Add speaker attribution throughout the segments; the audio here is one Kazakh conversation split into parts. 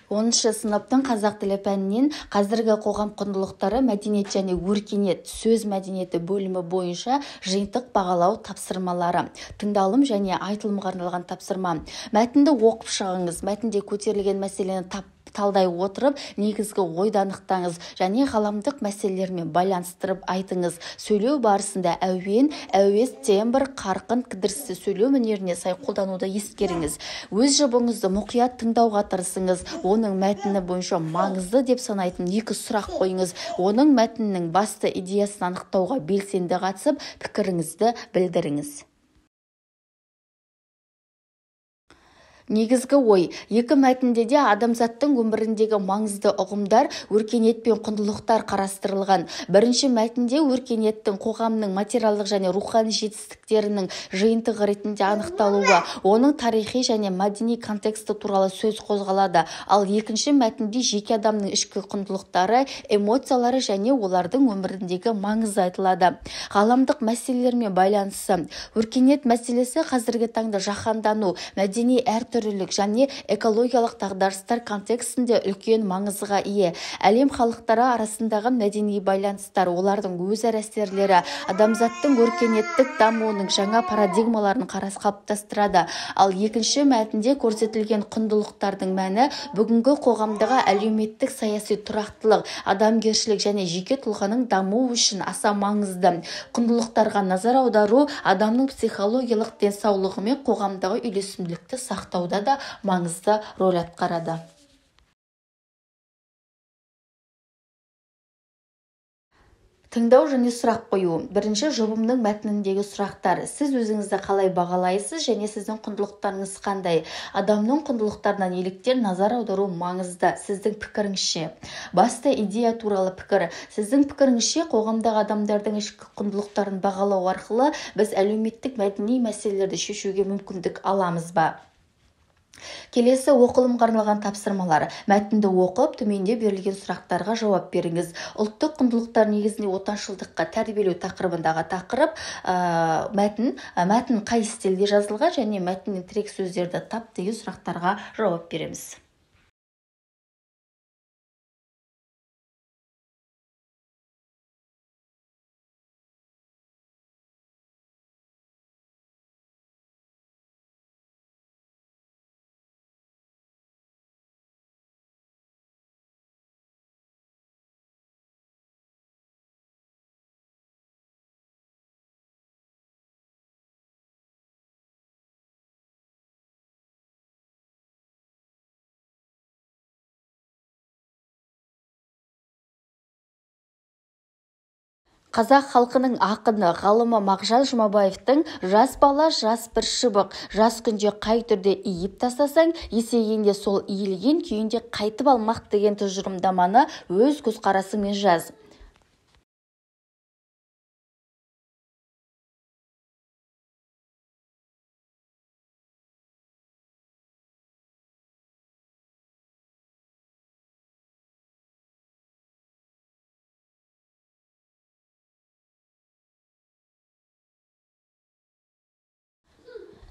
Speaker 1: 10 сыныптың қазақ тілі пәнінен қазіргі қоғам құндылықтары, мәдениет және өркениет сөз мәдениеті бөлімі бойынша жиынтық бағалау тапсырмалары. Тыңдалым және айтылымға арналған тапсырма. Мәтінді оқып шығыңыз. Мәтінде көтерілген мәселені талдай отырып, негізгі ойды анықтаңыз және ғаламдық мәселелермен байланыстырып айтыңыз. Сөйлеу барысында әуен, әуез, тембр, қарқын, кідірісті сөйлеу өнеріне сай қолдануды ескеріңіз. Өз жұбыңызды мұқият тыңдауға тырысыңыз. Оның мәтіні бойынша маңызды деп санайтын 2 сұрақ қойыңыз. Оның мәтіннің басты идеясын анықтауға белсенді қатысып, пікіріңізді білдіріңіз. Негізгі ой. 2 мәтінде де адамзаттың өміріндегі маңызды ұғымдар, өркениет пен құндылықтар қарастырылған. Бірінші мәтінде өркениеттің қоғамның материалдық және рухани жетістіктерінің жиынтығы ретінде анықталуы, оның тарихи және мәдени контексті туралы сөз қозғалады. Ал екінші мәтінде жеке адамның ішкі құндылықтары, эмоциялары және олардың өміріндегі маңызы айтылады. Ғаламдық мәселелермен байланысы. Өркениет мәселесі қазіргі таңда жаһандану, мәдени әртүрлілік және экологиялық дағдарыстар контекстінде үлкен маңызға ие. Әлем халықтары арасындағы мәдени байланыстар, олардың өзара әсерлері адамзаттың өркениеттік дамуының жаңа парадигмаларын қалыптастырады. Ал екінші мәтінде көрсетілген құндылықтардың мәні бүгінгі қоғамдағы әлеуметтік саяси тұрақтылық, адамгершілік және жеке тұлғаның дамуы үшін аса маңызды. Құндылықтарға назар аудару адамның психологиялық денсаулығы мен қоғамдағы үйлесімділікті сақтауда да маңызды рөл атқарады. Тыңдау және сұрақ қою. Бірінші, жұбымның мәтініндегі сұрақтар. Сіз өзіңізді қалай бағалайсыз және сіздің құндылықтарыңыз қандай? Адамның құндылықтарына неліктен назар аудару маңызды? Сіздің пікіріңізше? Басты идея туралы пікір. Сіздің пікіріңізше қоғамдағы адамдардың ішкі құндылықтарын бағалау арқылы біз әлеуметтік мәдени мәселелерді шешуге мүмкіндік аламыз ба? Келесі оқылымға арналған тапсырмалар. Мәтінді оқып, төменде берілген сұрақтарға жауап беріңіз. Ұлттық құндылықтар негізінде отаншылдыққа тәрбиелеу тақырыбындағы тақырып, мәтін қай стильде жазылған және мәтіннен тірек сөздерді тап деген сұрақтарға жауап береміз. Қазақ халқының ақыны, ғалымы Мағжан Жұмабаевтың «Жас бала, жас бір шыбық, жас күнде қай түрде иіп тастасаң, есейгенде сол иілген күйінде қайтып алмақ» деген тұжырымдаманы өз көзқарасыңмен жаз.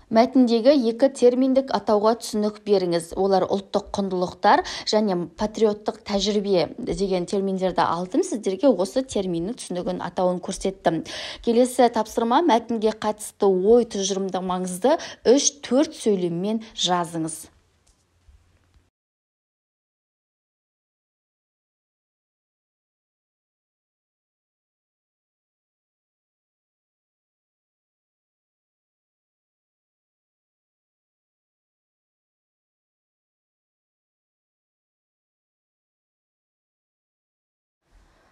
Speaker 1: Мәтіндегі 2 терминдік атауға түсінік беріңіз. Олар ұлттық құндылықтар және патриоттық тәжірибе деген терминдерді алдым. Сіздерге осы терминнің түсінігін атауын көрсеттім. Келесі тапсырма мәтінге қатысты ой тұжырымдамаңызды 3-4 сөйлеммен жазыңыз.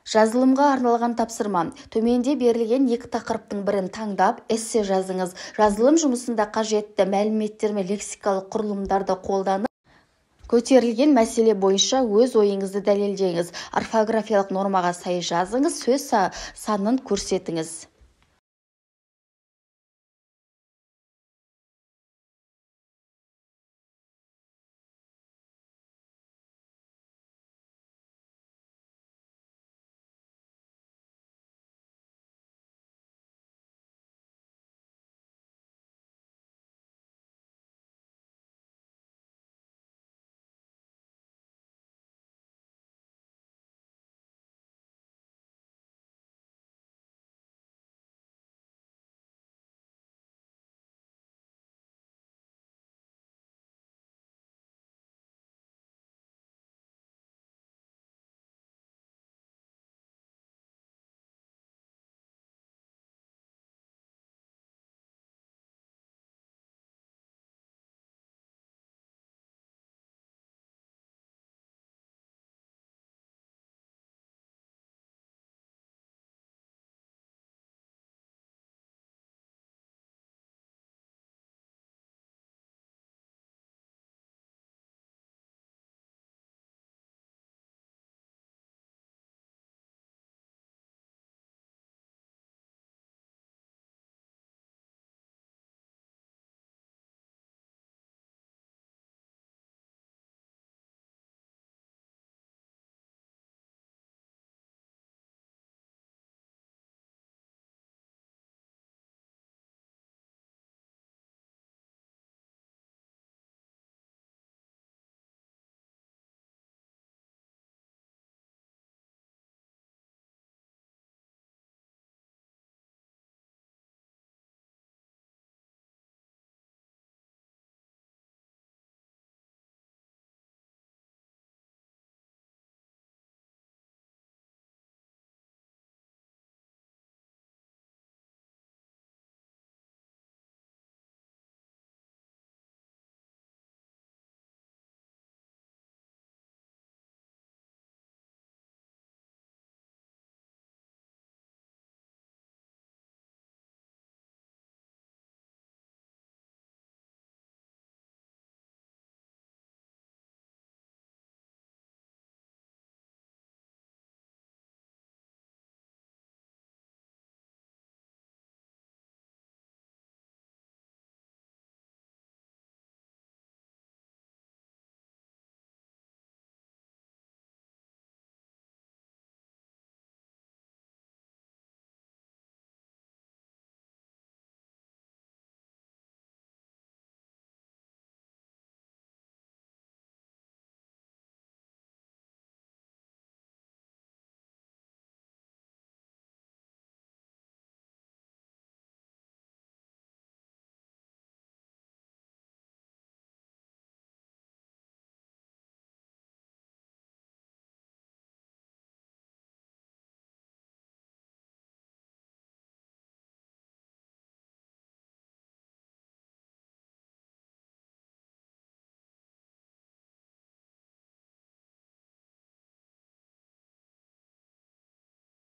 Speaker 1: Жазылымға арналған тапсырма. Төменде берілген 2 тақырыптың бірін таңдап, эссе жазыңыз. Жазылым жұмысында қажетті мәліметтер мен лексикалық құрылымдарды қолданып, көтерілген мәселе бойынша өз ойыңызды дәлелдеңіз. Орфографиялық нормаға сай жазыңыз, сөз санын көрсетіңіз.